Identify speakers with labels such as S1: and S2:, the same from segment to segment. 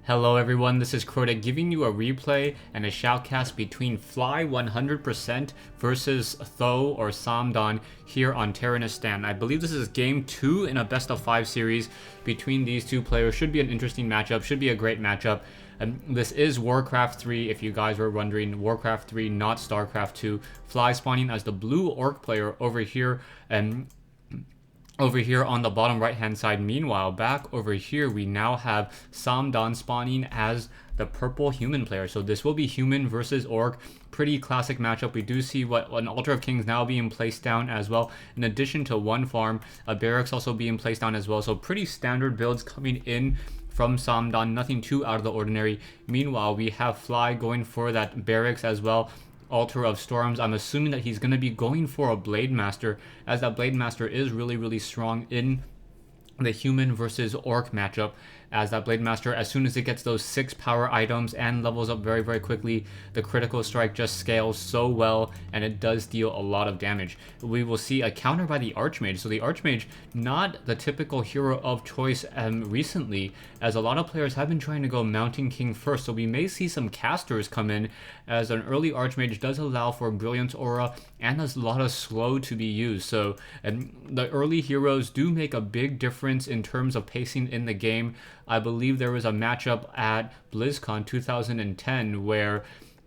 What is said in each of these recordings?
S1: Hello everyone, this is Crota giving you a replay and a shoutcast between Fly100% versus Th000 or Samdan here on Terenas. I believe this is game 2 in a best of 5 series between these two players. Should be an interesting matchup, should be a great matchup. This is WarCraft 3, if you guys were wondering. WarCraft 3, not StarCraft 2. Fly spawning as the blue orc player over here, on the bottom right hand side. Meanwhile, back over here we now have Samdan spawning as the purple human player. So this will be human versus orc. Pretty classic matchup. We do see what an Altar of Kings now being placed down as well, in addition to one farm, a barracks also being placed down as well. So pretty standard builds coming in from Samdan, nothing too out of the ordinary. Meanwhile, we have Fly going for that barracks as well. Altar of Storms. I'm assuming that he's going to be going for a Blade Master, as that Blade Master is really strong in the human versus orc matchup, as that Blade Master, as soon as it gets those 6 power items and levels up very quickly, the critical strike just scales so well, and it does deal a lot of damage. We will see a counter by the Archmage. So the Archmage, not the typical hero of choice recently, as a lot of players have been trying to go Mountain King first, so we may see some casters come in, as an early Archmage does allow for Brilliance Aura and a lot of slow to be used. So the early heroes do make a big difference in terms of pacing in the game. I believe there was a matchup at BlizzCon 2010 where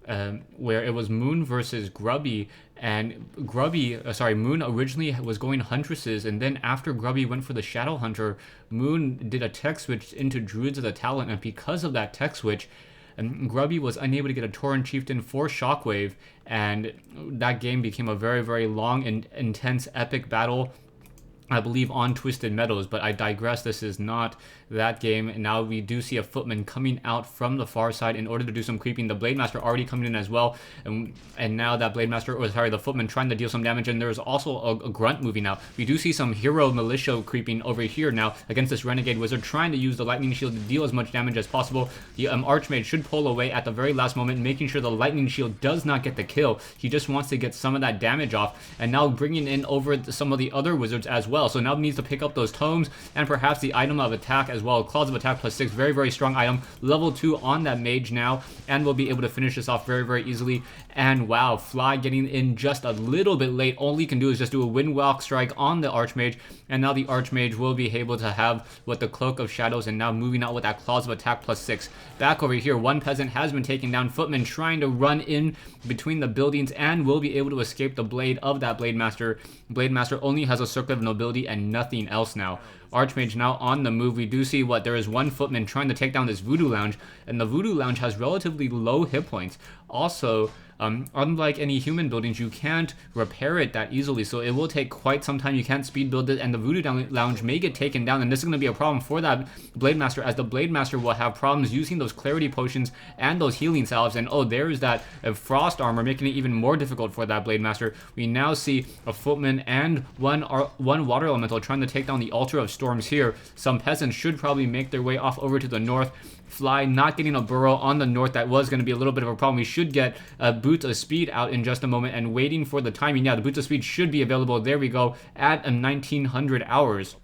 S1: it was Moon versus Grubby, and Moon originally was going Huntresses, and then after Grubby went for the Shadow Hunter, Moon did a tech switch into Druids of the Talent, and because of that tech switch, Grubby was unable to get a Tauren Chieftain for Shockwave, and that game became a very long and intense epic battle, I believe, on Twisted Meadows. But I digress, this is not that game. And now we do see a Footman coming out from the far side in order to do some creeping. The Blade Master already coming in as well, and now that Blade Master, or sorry, the Footman trying to deal some damage, and there's also a Grunt moving out. We do see some Hero Militia creeping over here now against this Renegade Wizard, trying to use the Lightning Shield to deal as much damage as possible. The Archmage should pull away at the very last moment, making sure the Lightning Shield does not get the kill. He just wants to get some of that damage off, and now bringing in over some of the other wizards as well. So now needs to pick up those tomes and perhaps the item of attack as well. Claws of Attack +6, very strong item. Level 2 on that mage now, and we'll be able to finish this off very easily. And wow, Fly getting in just a little bit late. All he can do is just do a Windwalk strike on the Archmage, and now the Archmage will be able to have what the Cloak of Shadows, and now moving out with that Claws of Attack +6. Back over here, one peasant has been taken down. Footman trying to run in between the buildings and will be able to escape the blade of that Blade Master. Blade Master only has a Circle of Nobility and nothing else now. Archmage now on the move. We do see there is one Footman trying to take down this Voodoo Lounge, and the Voodoo Lounge has relatively low hit points. Also, unlike any human buildings, you can't repair it that easily, so it will take quite some time. You can't speed build it, and the Voodoo Lounge may get taken down, and this is going to be a problem for that Blade Master, as the Blade Master will have problems using those Clarity Potions and those Healing Salves, and oh, there's that Frost Armor, making it even more difficult for that Blade Master. We now see a Footman and one Water Elemental trying to take down the Altar of Storms here. Some peasants should probably make their way off over to the north. Fly not getting a burrow on the north. That was going to be a little bit of a problem. We should get Boots of Speed out in just a moment, and waiting for the timing. Yeah, the Boots of Speed should be available. There we go, at 1900 hours.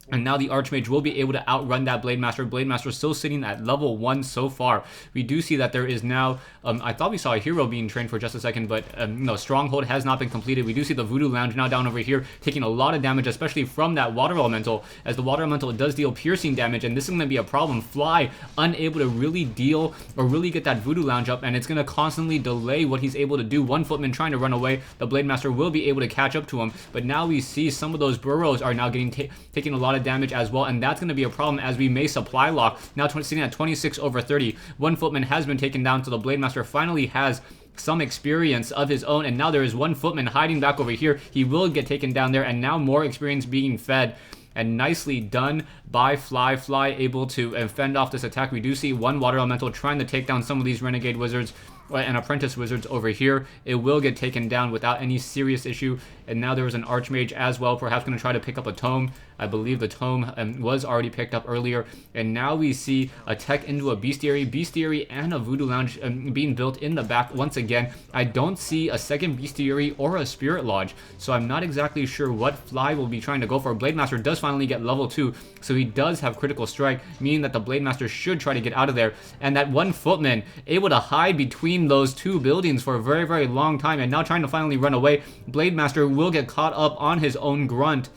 S1: And now the Archmage will be able to outrun that Blade Master. Blade Master still sitting at level 1 so far. We do see that there is now, I thought we saw a hero being trained for just a second, but no, Stronghold has not been completed. We do see the Voodoo Lounge now down over here, taking a lot of damage, especially from that Water Elemental, as the Water Elemental does deal piercing damage, and this is going to be a problem. Fly unable to really deal or really get that Voodoo Lounge up, and it's going to constantly delay what he's able to do. One Footman trying to run away. The Blade Master will be able to catch up to him, but now we see some of those burrows are now getting taking a lot of damage as well, and that's going to be a problem, as we may supply lock. Now sitting at 26/30. One Footman has been taken down, so the Blade Master finally has some experience of his own, and now there is one Footman hiding back over here. He will get taken down there, and now more experience being fed. And nicely done by Fly. Fly able to fend off this attack. We do see one Water Elemental trying to take down some of these Renegade Wizards. and apprentice wizards over here, it will get taken down without any serious issue. And now there was an archmage as well, perhaps going to try to pick up a tome. I believe the tome was already picked up earlier. And now we see a tech into a bestiary and a voodoo lounge being built in the back once again. I don't see a second bestiary or a spirit lodge, so I'm not exactly sure what Fly will be trying to go for. Blademaster does finally get level 2, so he does have critical strike, meaning that the Blademaster should try to get out of there. And that one footman able to hide between those two buildings for a very, very long time, and now trying to finally run away. Blademaster will get caught up on his own grunt,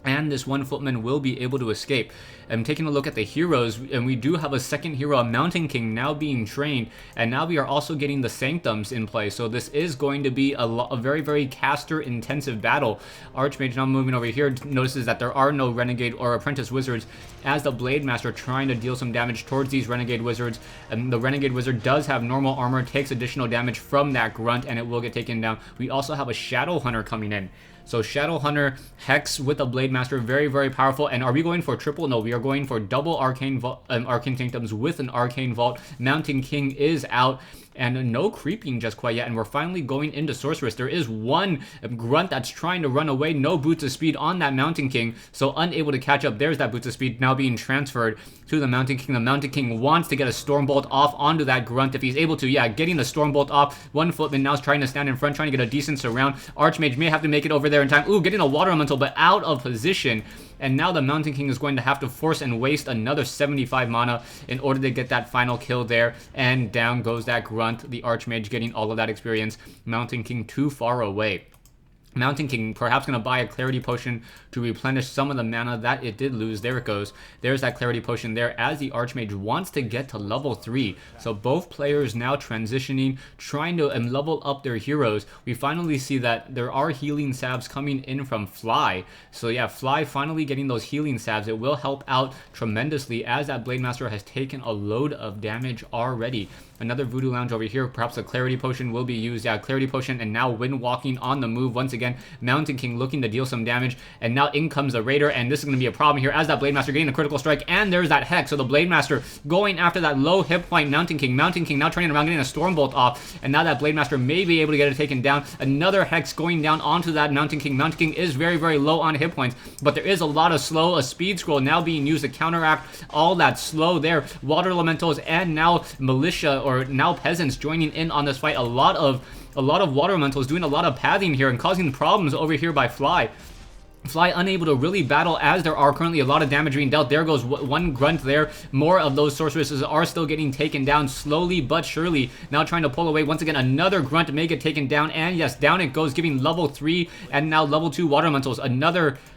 S1: and this one footman will be able to escape. I'm taking a look at the heroes, and we do have a second hero, a Mountain King, now being trained, and now we are also getting the Sanctums in play, so this is going to be a very, very caster-intensive battle. Archmage now moving over here notices that there are no Renegade or Apprentice Wizards, as the Blademaster trying to deal some damage towards these Renegade Wizards, and the Renegade Wizard does have normal armor, takes additional damage from that grunt, and it will get taken down. We also have a Shadow Hunter coming in. So Shadow Hunter, Hex with a Blademaster, very, very powerful. And are we going for triple? No, we are going for double Arcane Sanctums with an Arcane Vault. Mountain King is out. And no creeping just quite yet, and we're finally going into Sorceress. There is one grunt that's trying to run away. No boots of speed on that Mountain King, so unable to catch up. There's that boots of speed now being transferred to the Mountain King. The Mountain King wants to get a Stormbolt off onto that grunt if he's able to. Yeah, getting the Stormbolt off. One footman now is trying to stand in front, trying to get a decent surround. Archmage may have to make it over there in time. Ooh, getting a Water Elemental, but out of position. And now the Mountain King is going to have to force and waste another 75 mana in order to get that final kill there. And down goes that grunt. The Archmage getting all of that experience. Mountain King too far away. Mountain King perhaps going to buy a Clarity Potion to replenish some of the mana that it did lose. There it goes. There's that Clarity Potion there as the Archmage wants to get to level 3. So both players now transitioning, trying to level up their heroes. We finally see that there are healing salves coming in from Fly. So yeah, Fly finally getting those healing salves. It will help out tremendously as that Blademaster has taken a load of damage already. Another Voodoo Lounge over here. Perhaps a Clarity Potion will be used. Yeah, Clarity Potion, and now Wind Walking on the move once again. Mountain King looking to deal some damage, and now in comes the Raider, and this is going to be a problem here as that Blademaster getting the critical strike, and there's that Hex. So the Blademaster going after that low hit point Mountain King. Mountain King now turning around, getting a Stormbolt off, and now that Blademaster may be able to get it taken down. Another Hex going down onto that Mountain King. Mountain King is very, very low on hit points, but there is a lot of slow. A Speed Scroll now being used to counteract all that slow there. Water Elementals and now Militia, or now Peasants, joining in on this fight. A lot of Water Elementals doing a lot of pathing here and causing problems over here by Fly. Fly unable to really battle as there are currently a lot of damage being dealt. There goes one grunt there. More of those sorceresses are still getting taken down slowly but surely. Now trying to pull away. Once again, another grunt may get taken down. And yes, down it goes, giving level 3 and now level 2 Water Elementals.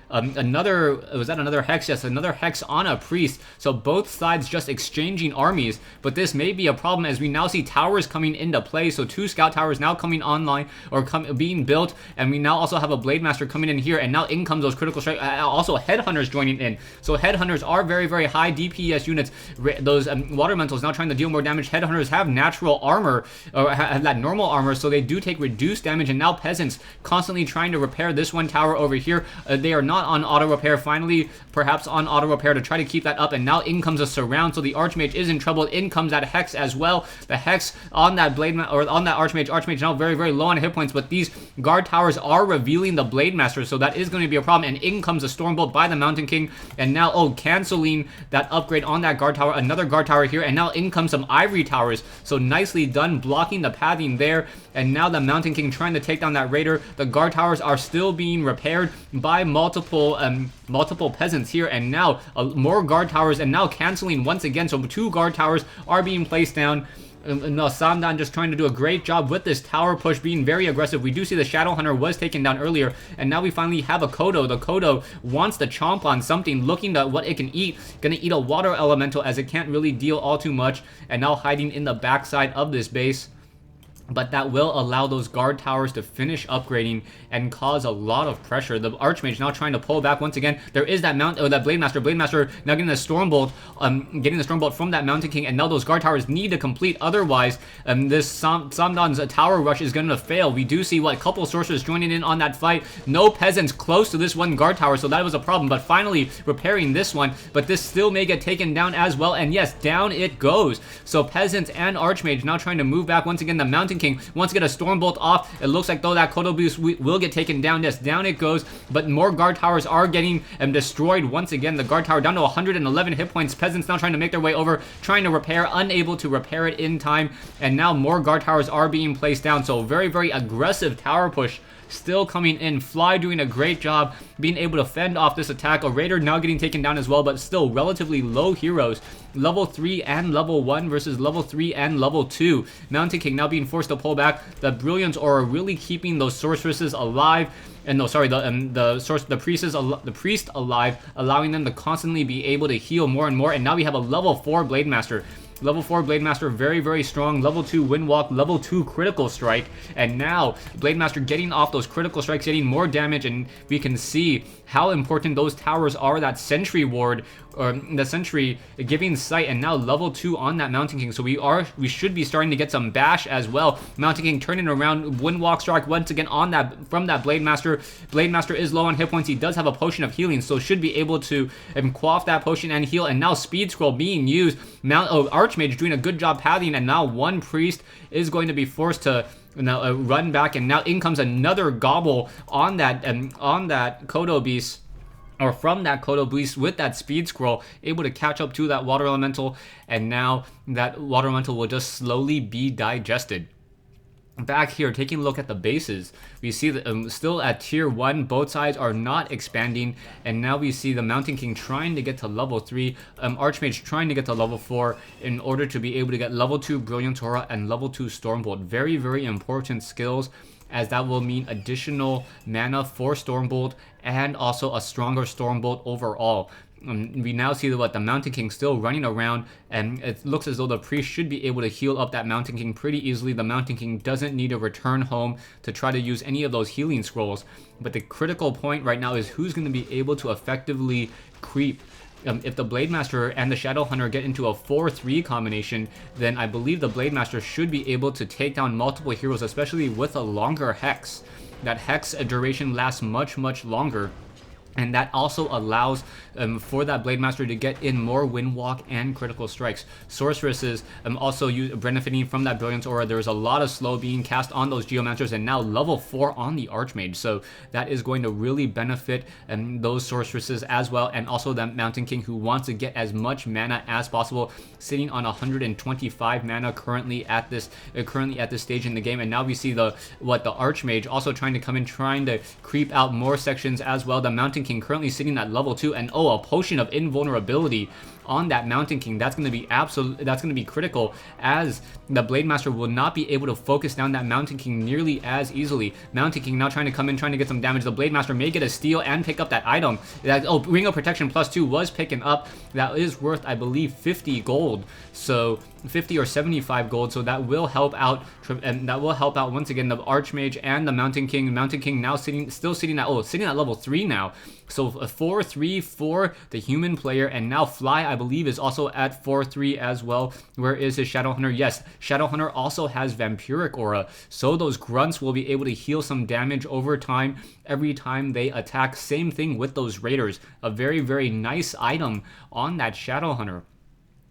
S1: Was that another Hex? Yes, another Hex on a Priest. So both sides just exchanging armies, but this may be a problem as we now see towers coming into play. So 2 Scout Towers now coming online, or being built, and we now also have a Blademaster coming in here, and now in comes those critical strike. Also Headhunters joining in. So Headhunters are very, very high DPS units. Those Water Elementals now trying to deal more damage. Headhunters have natural armor, or have that normal armor, so they do take reduced damage, and now Peasants constantly trying to repair this one tower over here. They are not on auto repair, finally perhaps on auto repair to try to keep that up, and now in comes a surround, so the Archmage is in trouble. In comes that Hex as well. The Hex on that on that Archmage now very, very low on hit points, but these guard towers are revealing the Blademaster, so that is going to be a problem. And in comes a Stormbolt by the Mountain King, and now canceling that upgrade on that guard tower. Another guard tower here, and now in comes some Ivory Towers, so nicely done blocking the pathing there. And now the Mountain King trying to take down that Raider. The guard towers are still being repaired by multiple Peasants here, and now more guard towers, and now canceling once again. So 2 guard towers are being placed down. No, Samdan just trying to do a great job with this tower push, being very aggressive. We do see the Shadow Hunter was taken down earlier, and now we finally have a Kodo. The Kodo wants to chomp on something, looking at what it can eat. Gonna eat a Water Elemental as it can't really deal all too much, and now hiding in the backside of this base. but that will allow those guard towers to finish upgrading and cause a lot of pressure. The Archmage now trying to pull back once again. There is that that Blade Master. Blade Master now getting the Stormbolt, from that Mountain King, and now those guard towers need to complete. Otherwise, this Samdan's tower rush is going to fail. We do see a couple sorcerers joining in on that fight. No peasants close to this one guard tower, so that was a problem. But finally repairing this one, but this still may get taken down as well. And yes, down it goes. So peasants and Archmage now trying to move back once again. The Mountain King wants to get a Stormbolt off. It looks like though that Kodo boost will get taken down. Yes, down it goes, but more guard towers are getting destroyed once again. The guard tower down to 111 hit points. Peasants now trying to make their way over, trying to repair, unable to repair it in time, and now more guard towers are being placed down. So very, very aggressive tower push still coming in. Fly doing a great job being able to fend off this attack. A Raider now getting taken down as well, but still relatively low heroes. Level 3 and level 1 versus level 3 and level 2. Mountain King now being forced to pull back. The Brilliance Aura really keeping those sorceresses alive. And no, sorry, the priest alive, allowing them to constantly be able to heal more and more. And now we have a level 4 Blade Master. Level 4 Blade Master, very, very strong. Level 2 Windwalk, level 2 Critical Strike. And now Blade Master getting off those critical strikes, getting more damage, and we can see how important those towers are. That Sentry Ward, or the Sentry giving sight, and now level 2 on that Mountain King. So we should be starting to get some bash as well. Mountain King turning around, Windwalk strike once again on that from that Blade Master. Blade Master is low on hit points. He does have a potion of healing, so should be able to quaff that potion and heal. And now Speed Scroll being used. Archmage doing a good job pathing, and now one priest is going to be forced to now run back, and now in comes another gobble on that Kodo beast, or from that Kodo beast with that Speed Scroll, able to catch up to that Water Elemental, and now that Water Elemental will just slowly be digested. Back here, taking a look at the bases, we see that still at tier 1, both sides are not expanding, and now we see the Mountain King trying to get to level 3, Archmage trying to get to level 4 in order to be able to get level 2 Brilliant Aura and level 2 Stormbolt. Very, very important skills, as that will mean additional mana for Stormbolt and also a stronger Stormbolt overall. We now see that the Mountain King still running around, and it looks as though the priest should be able to heal up that Mountain King pretty easily. The Mountain King doesn't need to return home to try to use any of those healing scrolls, but the critical point right now is who's going to be able to effectively creep. If the Blade Master and the Shadow Hunter get into a 4-3 combination, then I believe the Blade Master should be able to take down multiple heroes, especially with a longer Hex. That Hex duration lasts much, much longer. And that also allows for that Blade Master to get in more Windwalk and critical strikes. Sorceresses also benefiting from that Brilliance Aura. There's a lot of slow being cast on those Geomancers, and now level 4 on the Archmage. So that is going to really benefit those Sorceresses as well, and also that Mountain King who wants to get as much mana as possible, sitting on 125 mana currently at this stage in the game. And now we see the Archmage also trying to come in, trying to creep out more sections as well. The Mountain King currently sitting at level 2, and a potion of invulnerability on that Mountain King. That's going to be critical, as the Blade Master will not be able to focus down that Mountain King nearly as easily. Mountain King now trying to come in, trying to get some damage. The Blade Master may get a steal and pick up that item. Ring of Protection +2 was picking up. That is worth, I believe, 50 gold. So 50 or 75 gold, so that will help out, and that will help out once again the Archmage and the Mountain King. Mountain King now sitting at level 3 now. So a 4-3 for the human player, and now Fly, I believe, is also at 4-3 as well. Where is his Shadow Hunter? Yes, Shadow Hunter also has Vampiric Aura, so those grunts will be able to heal some damage over time every time they attack. Same thing with those Raiders. A very, very nice item on that Shadow Hunter.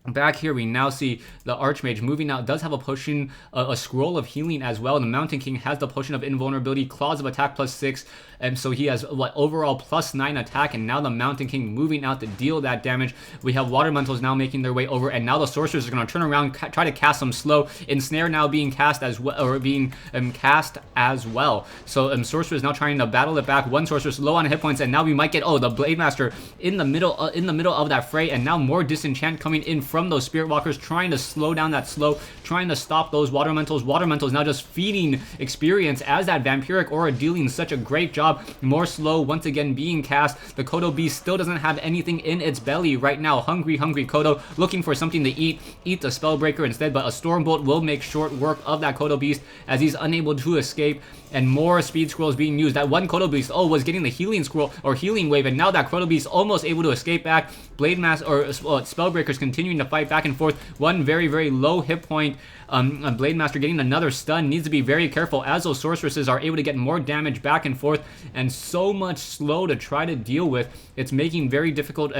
S1: Back here, we now see the Archmage moving out, does have a potion, a scroll of healing as well. The Mountain King has the potion of invulnerability, claws of attack +6, and so he has overall +9 attack. And now the Mountain King moving out to deal that damage. We have Water Elementals now making their way over, and now the Sorcerers are going to turn around, try to cast some slow. Ensnare now being cast as well, or being cast as well. So Sorcerers now trying to battle it back. One Sorceress low on hit points, and now we might get the Blade Master in the middle of that fray, and now more disenchant coming in from from those Spirit Walkers, trying to slow down that slow, trying to stop those Water Elementals. Water Elementals now just feeding experience as that Vampiric Aura dealing such a great job. More slow once again being cast. The Kodo Beast still doesn't have anything in its belly right now. Hungry Kodo looking for something to eat the Spellbreaker instead, but a Stormbolt will make short work of that Kodo Beast as he's unable to escape, and more Speed Scrolls being used. That one Kodo Beast, was getting the Healing Scroll or Healing Wave, and now that Kodo Beast almost able to escape back. Blade Master or Spellbreakers continuing to fight back and forth. One very, very low hit point. Blade Master getting another stun. Needs to be very careful as those sorceresses are able to get more damage back and forth, and so much slow to try to deal with. It's making very difficult,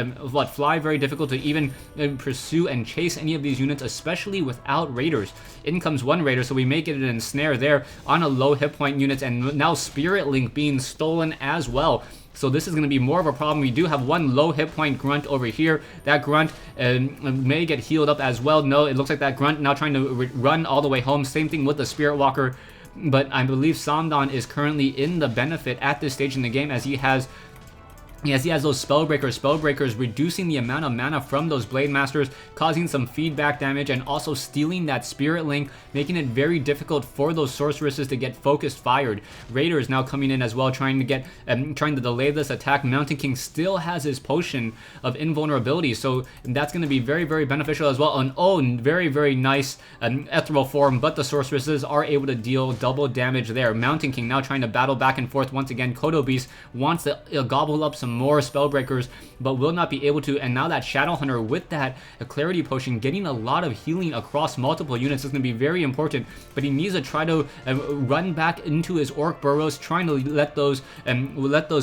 S1: Fly very difficult to even pursue and chase any of these units, especially without Raiders. In comes one Raider, so we may get an ensnare there on a low hit point unit, and now Spirit Link being stolen as well. So this is going to be more of a problem. We do have one low hit point Grunt over here. That Grunt may get healed up as well. No, it looks like that Grunt now trying to run all the way home. Same thing with the Spirit Walker. But I believe Samdon is currently in the benefit at this stage in the game, as he has those Spellbreakers reducing the amount of mana from those Blade Masters, causing some feedback damage, and also stealing that Spirit Link, making it very difficult for those Sorceresses to get focused fired. Raiders now coming in as well, trying to delay this attack. Mountain King still has his potion of invulnerability, so that's going to be very, very beneficial as well. And very, very nice ethereal form, but the Sorceresses are able to deal double damage there. Mountain King now trying to battle back and forth once again. Kodo Beast wants to gobble up some more Spellbreakers, but will not be able to. And now that Shadowhunter with that Clarity Potion getting a lot of healing across multiple units is going to be very important, but he needs to try to run back into his Orc Burrows, trying to let those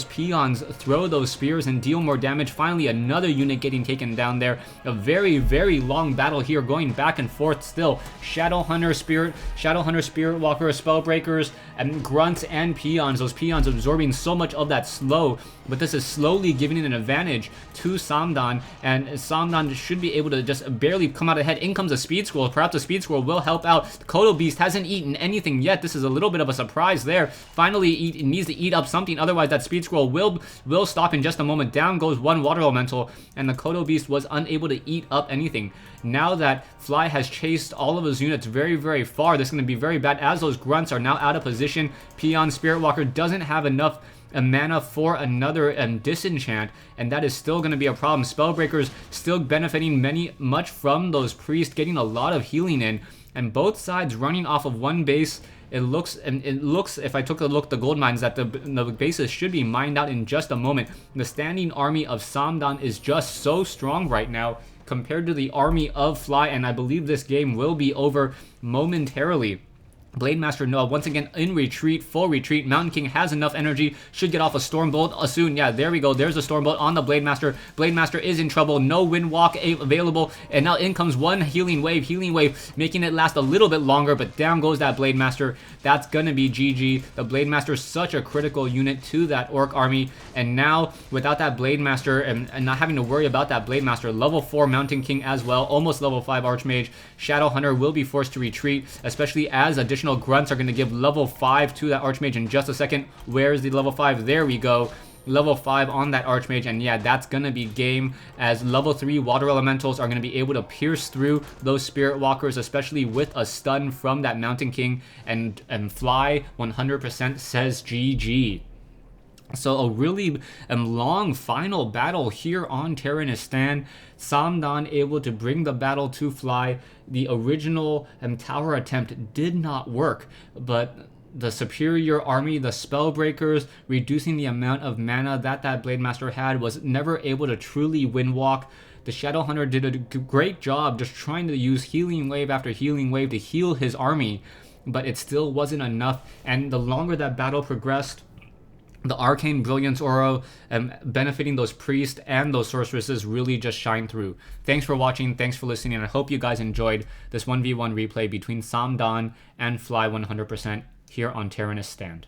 S1: peons throw those spears and deal more damage. Finally, another unit getting taken down there. A very, very long battle here, going back and forth still. Shadowhunter, Spirit Walker, Spellbreakers, and Grunts and Peons. Those Peons absorbing so much of that slow, but this is slowly giving it an advantage to Samdon, and Samdon should be able to just barely come out ahead. In comes a Speed Scroll. Perhaps a Speed Scroll will help out. The Kodo Beast hasn't eaten anything yet. This is a little bit of a surprise there. Finally, it needs to eat up something, otherwise that Speed Scroll will stop in just a moment. Down goes one Water Elemental, and the Kodo Beast was unable to eat up anything. Now that Fly has chased all of his units very, very far, this is going to be very bad as those Grunts are now out of position. Peon Spirit Walker doesn't have enough mana for another disenchant, and that is still going to be a problem. Spellbreakers still benefiting much from those priests getting a lot of healing in, and both sides running off of one base. It looks, if I took a look at the gold mines, that the bases should be mined out in just a moment. The standing army of Samdon is just so strong right now compared to the army of Fly, and I believe this game will be over momentarily. Blade Master Noah once again in retreat, full retreat. Mountain King has enough energy, should get off a Stormbolt soon. Yeah, there we go. There's a Stormbolt on the Blade Master. Blade Master is in trouble. No Windwalk available, and now in comes one Healing Wave, making it last a little bit longer, but down goes that Blade Master. That's gonna be GG. The Blade Master is such a critical unit to that Orc army, and now without that Blade Master and not having to worry about that Blade Master, level 4 Mountain King as well, almost level 5 Archmage. Shadowhunter will be forced to retreat, especially as additional Grunts are going to give level 5 to that Archmage in just a second. Where's the level 5? There we go. Level 5 on that Archmage, and yeah, that's going to be game, as level 3 Water Elementals are going to be able to pierce through those Spirit Walkers, especially with a stun from that Mountain King, and Fly 100% says GG. So a really long final battle here on Terenas. Samdon able to bring the battle to Fly. The original tower attempt did not work, but the superior army, the Spellbreakers, reducing the amount of mana that Blade Master had, was never able to truly Windwalk. The Shadowhunter did a great job just trying to use Healing Wave after Healing Wave to heal his army, but it still wasn't enough, and the longer that battle progressed, the Arcane Brilliance Aura benefiting those priests and those sorceresses really just shine through. Thanks for watching, thanks for listening, and I hope you guys enjoyed this 1v1 replay between Samdon and Fly 100% here on Terenas Stand.